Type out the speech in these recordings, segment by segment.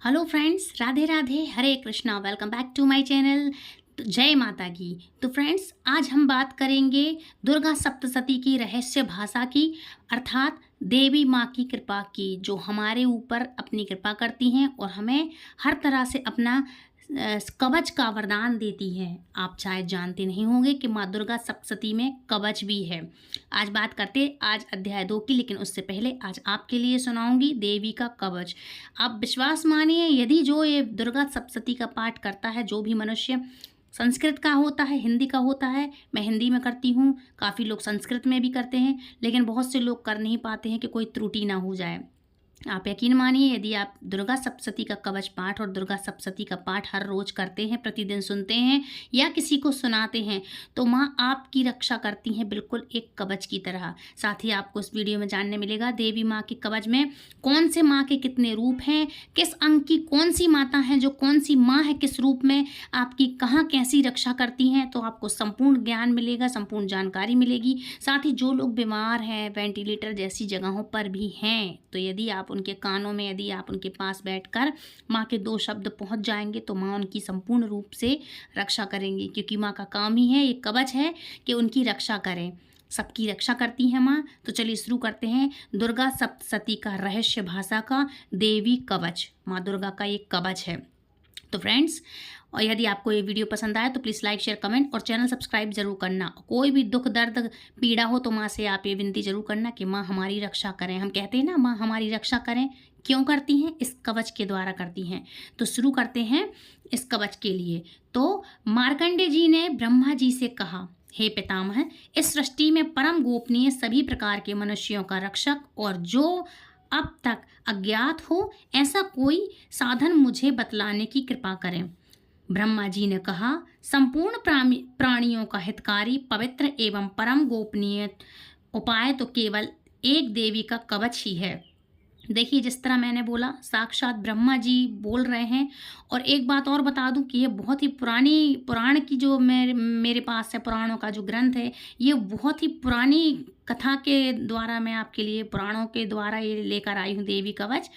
Hello friends, Radhe Radhe, Hare Krishna. Welcome back to my channel. जय माता की। तो फ्रेंड्स, आज हम बात करेंगे दुर्गा सप्तशती की रहस्य भाषा की, अर्थात देवी माँ की कृपा की, जो हमारे ऊपर अपनी कृपा करती हैं और हमें हर तरह से अपना कवच का वरदान देती हैं। आप शायद जानते नहीं होंगे कि माँ दुर्गा सप्तशती में कवच भी है। आज बात करते आज अध्याय 2 की, लेकिन उससे पहले आज आपके लिए सुनाऊंगी देवी का कवच। आप विश्वास मानिए, यदि जो ये दुर्गा सप्तशती का पाठ करता है, जो भी मनुष्य, संस्कृत का होता है, हिंदी का होता है, मैं हिंदी में करती हूँ, काफ़ी लोग संस्कृत में भी करते हैं, लेकिन बहुत से लोग कर नहीं पाते हैं कि कोई त्रुटि ना हो जाए। आप यकीन मानिए, यदि आप दुर्गा सप्तशती का कवच पाठ और दुर्गा सप्तशती का पाठ हर रोज करते हैं, प्रतिदिन सुनते हैं या किसी को सुनाते हैं, तो माँ आपकी रक्षा करती हैं, बिल्कुल एक कवच की तरह। साथ ही आपको इस वीडियो में जानने मिलेगा देवी माँ के कवच में कौन से माँ के कितने रूप हैं, किस अंक की कौन सी माता हैं, जो कौन सी माँ है किस रूप में, आपकी कहाँ कैसी रक्षा करती हैं। तो आपको संपूर्ण ज्ञान मिलेगा, संपूर्ण जानकारी मिलेगी। साथ ही जो लोग बीमार हैं, वेंटिलेटर जैसी जगहों पर भी हैं, तो यदि आप उनके कानों में, यदि आप उनके पास बैठकर माँ के 2 शब्द पहुँच जाएंगे, तो माँ उनकी संपूर्ण रूप से रक्षा करेंगी, क्योंकि माँ का काम ही है, ये कवच है कि उनकी रक्षा करें। सबकी रक्षा करती हैं माँ। तो चलिए शुरू करते हैं दुर्गा सप्तशती का रहस्य भाषा का देवी कवच। माँ दुर्गा का ये कवच है। तो फ्रेंड्स, और यदि आपको ये वीडियो पसंद आए तो प्लीज़ लाइक, शेयर, कमेंट और चैनल सब्सक्राइब जरूर करना। कोई भी दुख दर्द पीड़ा हो तो माँ से आप ये विनती जरूर करना कि माँ हमारी रक्षा करें। हम कहते हैं ना, माँ हमारी रक्षा करें। क्यों करती हैं? इस कवच के द्वारा करती हैं। तो शुरू करते हैं इस कवच के लिए। तो मार्कंडेय जी ने ब्रह्मा जी से कहा, हे पितामह, इस सृष्टि में परम गोपनीय सभी प्रकार के मनुष्यों का रक्षक और जो अब तक अज्ञात हो, ऐसा कोई साधन मुझे बतलाने की कृपा करें। ब्रह्मा जी ने कहा, संपूर्ण प्राणियों का हितकारी, पवित्र एवं परम गोपनीय उपाय तो केवल एक देवी का कवच ही है। देखिए, जिस तरह मैंने बोला, साक्षात ब्रह्मा जी बोल रहे हैं। और एक बात और बता दूं कि ये बहुत ही पुराण की जो मेरे पास है, पुराणों का जो ग्रंथ है, ये बहुत ही पुरानी कथा के द्वारा मैं आपके लिए, पुराणों के द्वारा ये लेकर आई हूँ देवी कवच।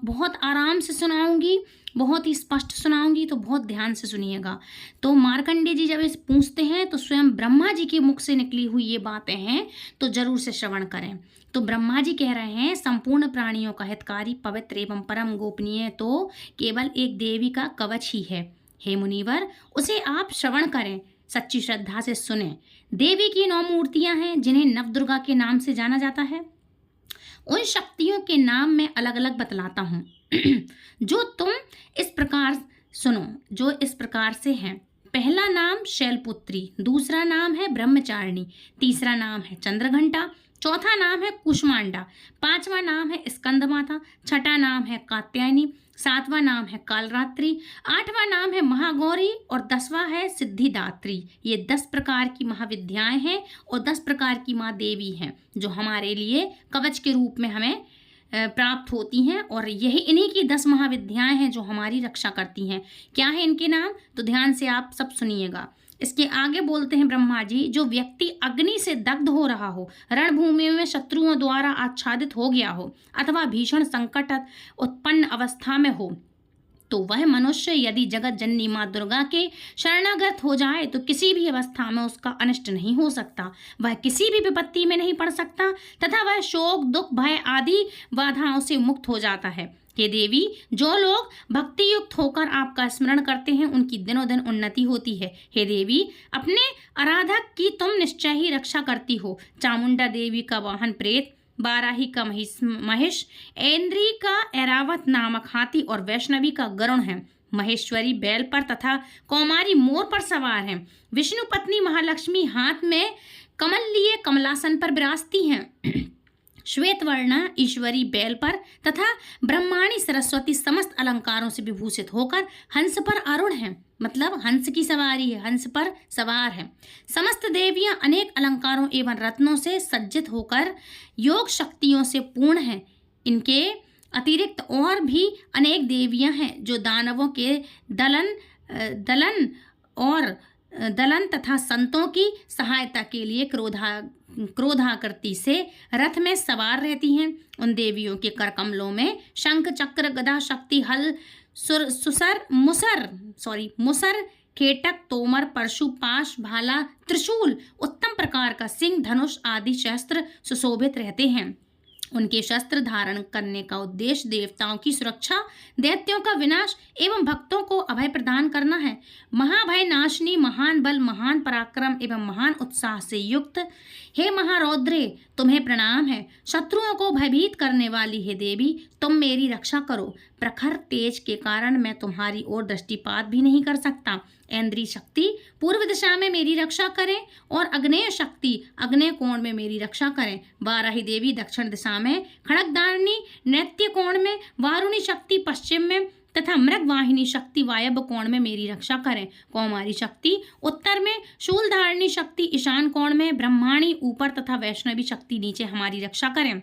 बहुत आराम से सुनाऊंगी, बहुत ही स्पष्ट सुनाऊंगी, तो बहुत ध्यान से सुनिएगा। तो मार्कंडेय जी जब इस पूछते हैं तो स्वयं ब्रह्मा जी के मुख से निकली हुई ये बातें हैं, तो जरूर से श्रवण करें। तो ब्रह्मा जी कह रहे हैं, संपूर्ण प्राणियों का हितकारी, पवित्र एवं परम गोपनीय तो केवल एक देवी का कवच ही है। हे मुनिवर, उसे आप श्रवण करें, सच्ची श्रद्धा से सुने। देवी की 9 मूर्तियां हैं, जिन्हें नवदुर्गा के नाम से जाना जाता है। उन शक्तियों के नाम मैं अलग अलग बतलाता हूँ जो तुम इस प्रकार सुनो, जो इस प्रकार से हैं। पहला नाम शैलपुत्री, दूसरा नाम है ब्रह्मचारिणी, तीसरा नाम है चंद्रघंटा, चौथा नाम है कुष्मांडा, पांचवा नाम है स्कंदमाता, छठा नाम है कात्यायनी, सातवां नाम है कालरात्रि, आठवां नाम है महागौरी और 10वां है सिद्धिदात्री। ये 10 प्रकार की महाविद्याएं हैं और 10 प्रकार की माँ देवी हैं, जो हमारे लिए कवच के रूप में हमें प्राप्त होती हैं। और यही इन्हीं की 10 महाविद्याएं हैं जो हमारी रक्षा करती हैं। क्या है इनके नाम? तो ध्यान से आप सब सुनिएगा। इसके आगे बोलते हैं ब्रह्मा जी, जो व्यक्ति अग्नि से दग्ध हो रहा हो, रणभूमि में शत्रुओं द्वारा आच्छादित हो गया हो, अथवा भीषण संकट उत्पन्न अवस्था में हो, तो वह मनुष्य यदि जगत जननी माँ दुर्गा के शरणागत हो जाए तो किसी भी अवस्था में उसका अनिष्ट नहीं हो सकता, वह किसी भी विपत्ति में नहीं पड़ सकता, तथा वह शोक, दुख, भय आदि बाधाओं से मुक्त हो जाता है। हे देवी, जो लोग भक्ति युक्त होकर आपका स्मरण करते हैं, उनकी दिनों दिन उन्नति होती है। हे देवी, अपने आराधक की तुम निश्चय ही रक्षा करती हो। चामुंडा देवी का वाहन प्रेत, बाराही का महेश, ऐन्द्री का ऐरावत नामक हाथी और वैष्णवी का गरुण है। महेश्वरी बैल पर तथा कौमारी मोर पर सवार हैं। विष्णु पत्नी महालक्ष्मी हाथ में कमल लिए कमलासन पर विराजती हैं। श्वेत वर्णा ईश्वरी बैल पर तथा ब्रह्माणी सरस्वती समस्त अलंकारों से विभूषित होकर हंस पर आरूढ़ हैं, मतलब हंस की सवारी है, हंस पर सवार है। समस्त देवियां अनेक अलंकारों एवं रत्नों से सज्जित होकर योग शक्तियों से पूर्ण हैं। इनके अतिरिक्त और भी अनेक देवियां हैं जो दानवों के दलन और दलन तथा संतों की सहायता के लिए क्रोधाकृति से रथ में सवार रहती हैं। उन देवियों के कर कमलों में शंख, चक्र, गदा, शक्ति, हल, मुसर, केटक, तोमर, परशु, पाश, भाला, त्रिशूल, उत्तम प्रकार का सिंह, धनुष आदि शस्त्र सुशोभित रहते हैं। उनके शस्त्र धारण करने का उद्देश्य देवताओं की सुरक्षा, दैत्यों का विनाश एवं भक्तों को अभय प्रदान करना है। महाभय नाशनी, महान बल, महान पराक्रम एवं महान उत्साह से युक्त हे महारौद्रे, तुम्हें प्रणाम है। शत्रुओं को भयभीत करने वाली हे देवी, तुम मेरी रक्षा करो। प्रखर तेज के कारण मैं तुम्हारी ओर दृष्टिपात भी नहीं कर सकता। ऐन्द्री शक्ति पूर्व दिशा में मेरी रक्षा करें और अग्नेय शक्ति अग्नेय कोण में मेरी रक्षा करें। वाराही देवी दक्षिण दिशा में, खड़गदारिणी नैत्य कोण में, वारुणी शक्ति पश्चिम में तथा मृगवाहिनी शक्ति वायव्य कोण में मेरी रक्षा करें। कौमारी शक्ति उत्तर में, शूलधारिणी शक्ति ईशान कोण में, ब्रह्माणी ऊपर तथा वैष्णवी शक्ति नीचे हमारी रक्षा करें।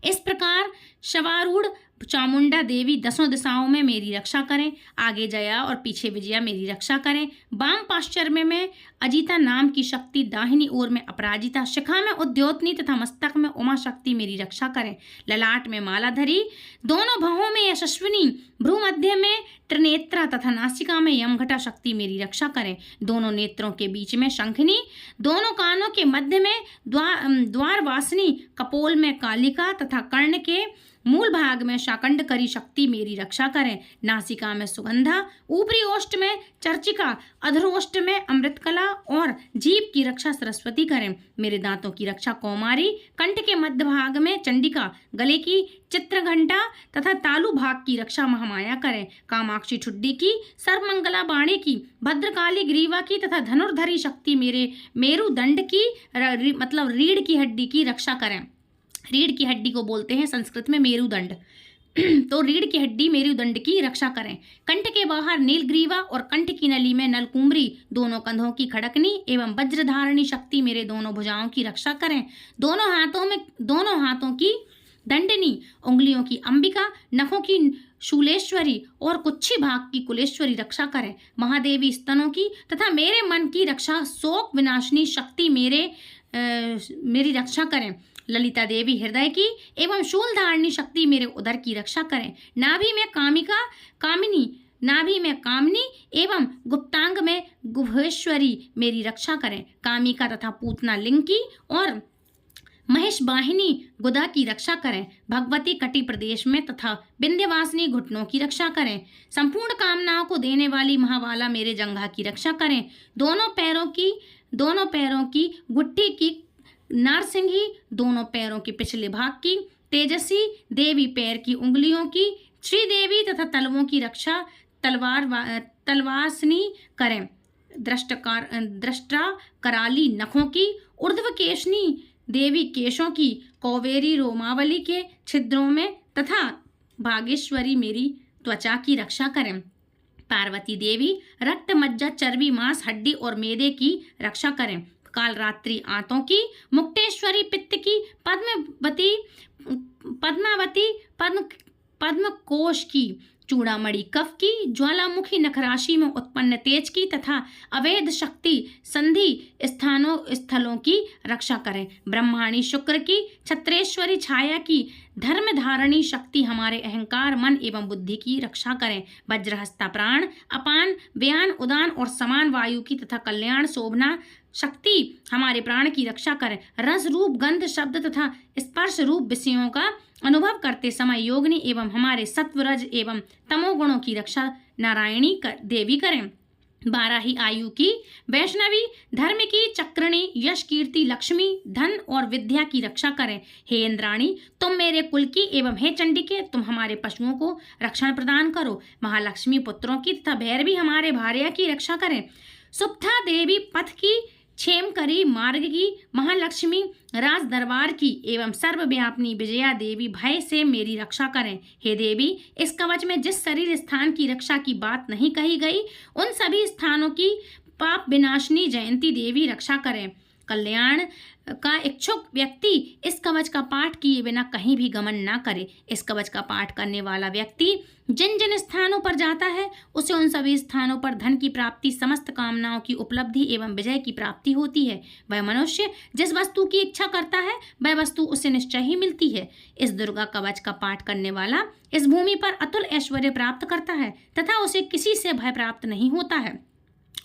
इस प्रकार शवारूढ़ चामुंडा देवी दसों दिशाओं में मेरी रक्षा करें। आगे जया और पीछे विजया मेरी रक्षा करें। वाम पाश्चर्य में अजिता नाम की शक्ति, दाहिनी ओर में अपराजिता, शिखा में उद्योतनी तथा मस्तक में उमा शक्ति मेरी रक्षा करें। ललाट में मालाधरी, दोनों भवों में यशस्विनी, भ्रू मध्य में त्रिनेत्रा तथा नासिका में यमघटा शक्ति मेरी रक्षा करें। दोनों नेत्रों के बीच में शंखनी, दोनों कानों के मध्य में द्वारवासिनी, कपोल में कालिका तथा कर्ण के मूल भाग में शाकंडकरी शक्ति मेरी रक्षा करें। नासिका में सुगंधा, ऊपरी ओष्ठ में चर्चिका, अधरोष्ठ में अमृतकला और जीभ की रक्षा सरस्वती करें। मेरे दांतों की रक्षा कौमारी, कंठ के मध्य भाग में चंडिका, गले की चित्रघंटा तथा तालु भाग की रक्षा महामाया करें। कामाक्षी ठुड्डी की, सर्वमंगला बाणी की, भद्रकाली ग्रीवा की तथा धनुर्धरी शक्ति मेरे मेरुदंड की मतलब रीढ़ की हड्डी की रक्षा करें। रीढ़ की हड्डी को बोलते हैं संस्कृत में मेरुदंड। तो रीढ़ की हड्डी मेरुदंड की रक्षा करें। कंठ के बाहर नीलग्रीवा और कंठ की नली में नलकुंबरी, दोनों कंधों की खड़कनी एवं वज्रधारणी शक्ति मेरे दोनों भुजाओं की रक्षा करें। दोनों हाथों की दंडनी, उंगलियों की अंबिका, नखों की शूलेश्वरी और कुच्छी भाग की कुलेश्वरी रक्षा करें। महादेवी स्तनों की तथा मेरे मन की रक्षा, शोक विनाशिनी शक्ति मेरी रक्षा करें। ललिता देवी हृदय की एवं शूलधारिणी शक्ति मेरे उदर की रक्षा करें। नाभि में कामिनी एवं गुप्तांग में गुहेश्वरी मेरी रक्षा करें। कामिका तथा पूतना लिंग की और महेश वाहिनी गुदा की रक्षा करें। भगवती कटी प्रदेश में तथा विंध्यवासिनी घुटनों की रक्षा करें। संपूर्ण कामनाओं को देने वाली महाबाला मेरे जंघा की रक्षा करें। दोनों पैरों की गुट्ठी की नारसिंही, दोनों पैरों के पिछले भाग की तेजसी देवी, पैर की उंगलियों की श्रीदेवी तथा तलवों की रक्षा तलवासनी करें। दृष्टा कराली नखों की, ऊर्ध्वकेशनी देवी केशों की, कौवेरी रोमावली के छिद्रों में तथा भागेश्वरी मेरी त्वचा की रक्षा करें। पार्वती देवी रक्त, मज्जा, चर्बी, मांस, हड्डी और मैदे की रक्षा करें। कालरात्रि आंतों की, मुक्तेश्वरी पित्त की, पद्मावती पद्म कोश की, चूड़ामणि कफ की, ज्वालामुखी नखराशि में उत्पन्न तेज की तथा अवैध शक्ति संधि स्थलों की रक्षा करें। ब्रह्माणी शुक्र की, छत्रेश्वरी छाया की, धर्म धारणी शक्ति हमारे अहंकार, मन एवं बुद्धि की रक्षा करें। वज्रहस्ता प्राण, अपान, व्यान, उदान और समान वायु की तथा कल्याण शोभना शक्ति हमारे प्राण की रक्षा करें। रस रूप, गंध, शब्द तथा स्पर्श रूप विषयों का अनुभव करते समय योगिनी एवं हमारे सत्वरज एवं तमोगुणों की रक्षा नारायणी देवी करें। बाराही आयु की, वैष्णवी, धर्म की, चक्रणी, यश, कीर्ति, लक्ष्मी, धन और विद्या की रक्षा करें। हे इंद्राणी, तुम मेरे कुल की एवं हे चंडिके, तुम हमारे पशुओं को रक्षण प्रदान करो। महालक्ष्मी पुत्रों की तथा भैरवी हमारे भार्या की रक्षा करें। सुप्था देवी पथ की, क्षेमकरी मार्ग की, महालक्ष्मी राज दरबार की एवं सर्वव्यापिनी विजया देवी भय से मेरी रक्षा करें। हे देवी, इस कवच में जिस शरीर स्थान की रक्षा की बात नहीं कही गई, उन सभी स्थानों की पाप विनाशिनी जयंती देवी रक्षा करें। कल्याण का इच्छुक व्यक्ति इस कवच का पाठ किए बिना कहीं भी गमन ना करे। इस कवच का पाठ करने वाला व्यक्ति जिन जिन स्थानों पर जाता है उसे उन सभी स्थानों पर धन की प्राप्ति, समस्त कामनाओं की उपलब्धि एवं विजय की प्राप्ति होती है। वह मनुष्य जिस वस्तु की इच्छा करता है वह वस्तु उसे निश्चय ही मिलती है। इस दुर्गा कवच का पाठ करने वाला इस भूमि पर अतुल ऐश्वर्य प्राप्त करता है तथा उसे किसी से भय प्राप्त नहीं होता है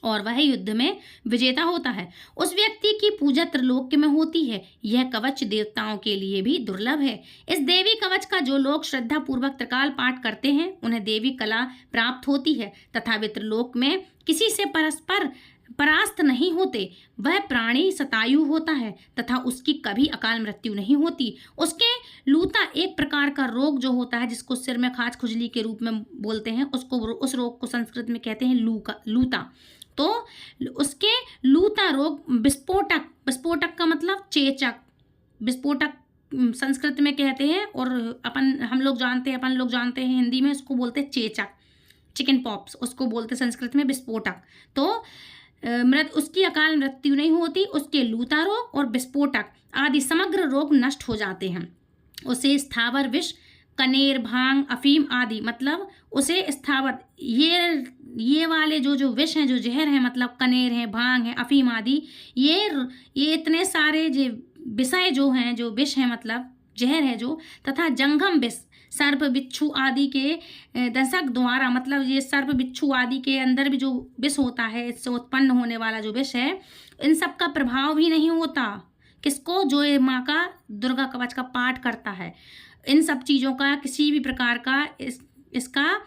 और वह युद्ध में विजेता होता है। उस व्यक्ति की पूजा त्रिलोक में होती है। यह कवच देवताओं के लिए भी दुर्लभ है। इस देवी कवच का जो लोग श्रद्धा पूर्वक त्रिकाल पाठ करते हैं उन्हें देवी कला प्राप्त होती है तथा वे त्रिलोक में किसी से परस्पर परास्त नहीं होते। वह प्राणी शतायु होता है तथा उसकी कभी अकाल मृत्यु नहीं होती। उसके लूता एक प्रकार का रोग जो होता है जिसको सिर में खाज खुजली के रूप में बोलते हैं, उस रोग को संस्कृत में कहते हैं लूता। तो उसके लूता रोग विस्फोटक का मतलब चेचक, विस्फोटक संस्कृत में कहते हैं और अपन लोग जानते हैं हिंदी में उसको बोलते हैं चेचक, चिकन पॉक्स उसको बोलते संस्कृत में विस्फोटक। तो उसकी अकाल मृत्यु नहीं होती। उसके लूता रोग और विस्फोटक आदि समग्र रोग नष्ट हो जाते हैं। उसे स्थावर विष, कनेर, भांग, अफीम आदि मतलब उसे स्थावर ये वाले जो विष हैं, जो जहर हैं, मतलब कनेर है, भांग है, अफीम आदि, ये इतने सारे जो विषय जो हैं, जो विष हैं मतलब जहर है जो, तथा जंगम विष, सर्प बिच्छू आदि के दशक द्वारा, मतलब ये सर्प बिच्छू आदि के अंदर भी जो विष होता है, इससे उत्पन्न होने वाला जो विष है, इन सब का प्रभाव भी नहीं होता। किसको? जो ये माँ का दुर्गा कवच का पाठ करता है। इन सब चीज़ों का किसी भी प्रकार का इसका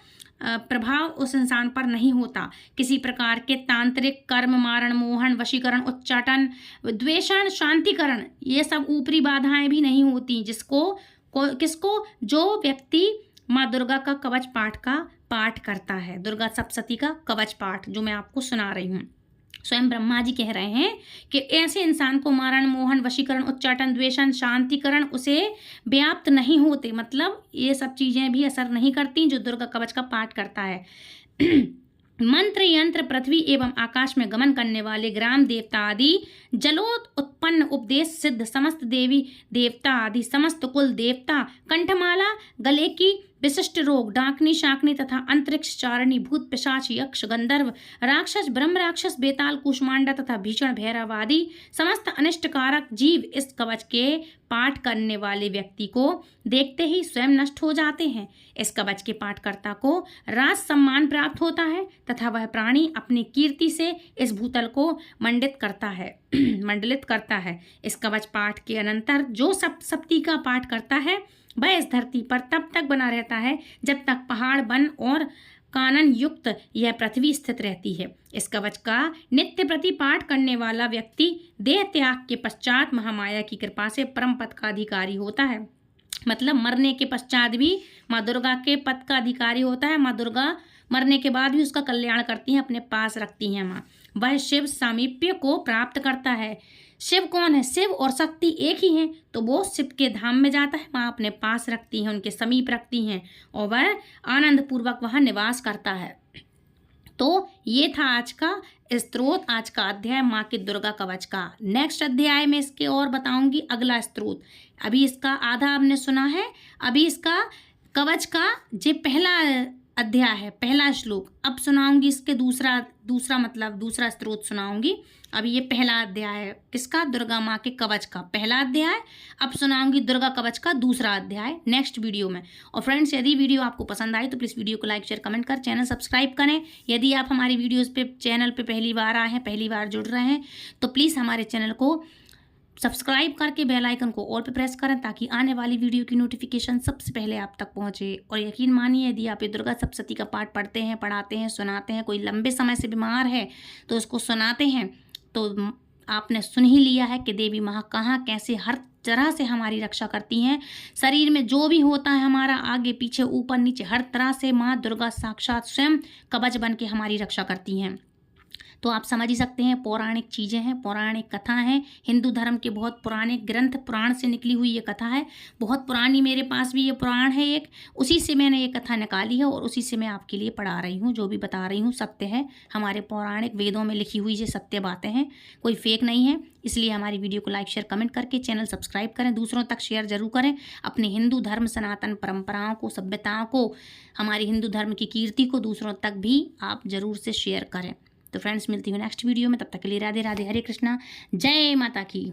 प्रभाव उस इंसान पर नहीं होता। किसी प्रकार के तांत्रिक कर्म, मारण, मोहन, वशीकरण, उच्चाटन, द्वेषण, शांतिकरण, ये सब ऊपरी बाधाएं भी नहीं होती। किसको? जो व्यक्ति माँ दुर्गा का कवच पाठ का पाठ करता है, दुर्गा सप्तशती का कवच पाठ जो मैं आपको सुना रही हूँ। स्वयं ब्रह्मा जी कह रहे हैं कि ऐसे इंसान को मारण, मोहन, वशीकरण, उच्चाटन, द्वेषण, शांतिकरण उसे व्याप्त नहीं होते। मतलब ये सब चीज़ें भी असर नहीं करती जो दुर्गा कवच का पाठ करता है। मंत्र, यंत्र, पृथ्वी एवं आकाश में गमन करने वाले ग्राम देवता आदि, जलोत उत्पन्न उपदेश सिद्ध समस्त देवी देवता आदि, समस्त कुल देवता, कंठमाला, गले की विशिष्ट रोग, डाकनी, शाकनी तथा अंतरिक्ष चारणी, भूत, पिशाच, यक्ष, गंधर्व, राक्षस, ब्रह्म राक्षस, बेताल, कुष्मांडा तथा भीषण भैरव आदि समस्त अनिष्टकारक जीव इस कवच के पाठ करने वाले व्यक्ति को देखते ही स्वयं नष्ट हो जाते हैं। इस कवच के पाठकर्ता को राज सम्मान प्राप्त होता है तथा वह प्राणी अपनी कीर्ति से इस भूतल को मंडित करता है। इस कवच पाठ के अनंतर जो सप्तशती का पाठ करता है वह इस धरती पर तब तक बना रहता है जब तक पहाड़, वन और कानन युक्त यह पृथ्वी स्थित रहती है। इस कवच का नित्य प्रति पाठ करने वाला व्यक्ति देह त्याग के पश्चात महामाया की कृपा से परम पद का अधिकारी होता है। मतलब मरने के पश्चात भी माँ दुर्गा के पद का अधिकारी होता है। माँ दुर्गा मरने के बाद भी उसका कल्याण करती हैं, अपने पास रखती हैं माँ। वह शिव सामीप्य को प्राप्त करता है। शिव कौन है? शिव और शक्ति एक ही हैं, तो वो शिव के धाम में जाता है, माँ अपने पास रखती हैं, उनके समीप रखती हैं और वह आनंद पूर्वक वहाँ निवास करता है। तो ये था आज का स्त्रोत, आज का अध्याय माँ की दुर्गा कवच का। नेक्स्ट अध्याय में इसके और बताऊंगी अगला स्त्रोत। अभी इसका आधा आपने सुना है। अभी इसका कवच का जो पहला अध्याय है, पहला श्लोक, अब सुनाऊंगी इसके दूसरा स्त्रोत सुनाऊंगी। अभी ये पहला अध्याय है किसका? दुर्गा माँ के कवच का पहला अध्याय। अब सुनाऊंगी दुर्गा कवच का दूसरा अध्याय नेक्स्ट वीडियो में। और फ्रेंड्स, यदि वीडियो आपको पसंद आई तो प्लीज़ वीडियो को लाइक, शेयर, कमेंट कर चैनल सब्सक्राइब करें। यदि आप हमारी वीडियोज़ पे चैनल पे पहली बार आए हैं, पहली बार जुड़ रहे हैं, तो प्लीज़ हमारे चैनल को सब्सक्राइब करके बेल आइकन को ऑल पे प्रेस करें ताकि आने वाली वीडियो की नोटिफिकेशन सबसे पहले आप तक पहुंचे। और यकीन मानिए, यदि आप ये दुर्गा सप्तशती का पाठ पढ़ते हैं, पढ़ाते हैं, सुनाते हैं, कोई लंबे समय से बीमार है तो उसको सुनाते हैं, तो आपने सुन ही लिया है कि देवी माँ कहाँ कैसे हर तरह से हमारी रक्षा करती हैं। शरीर में जो भी होता है हमारा, आगे पीछे, ऊपर नीचे, हर तरह से माँ दुर्गा साक्षात स्वयं कवच बन के हमारी रक्षा करती हैं। तो आप समझ ही सकते हैं पौराणिक चीज़ें हैं, पौराणिक कथा हैं, हिंदू धर्म के बहुत पुराने ग्रंथ पुराण से निकली हुई ये कथा है। बहुत पुरानी, मेरे पास भी ये पुराण है एक, उसी से मैंने ये कथा निकाली है और उसी से मैं आपके लिए पढ़ा रही हूँ। जो भी बता रही हूँ सत्य है, हमारे पौराणिक वेदों में लिखी हुई ये सत्य बातें हैं, कोई फेक नहीं है। इसलिए हमारी वीडियो को लाइक शेयर कमेंट करके चैनल सब्सक्राइब करें, दूसरों तक शेयर जरूर करें। अपने हिंदू धर्म सनातन परंपराओं को, सभ्यताओं को, हमारी हिंदू धर्म की कीर्ति को दूसरों तक भी आप जरूर से शेयर करें। तो फ्रेंड्स, मिलती हूँ नेक्स्ट वीडियो में, तब तक के लिए राधे राधे, हरे कृष्णा, जय माता की।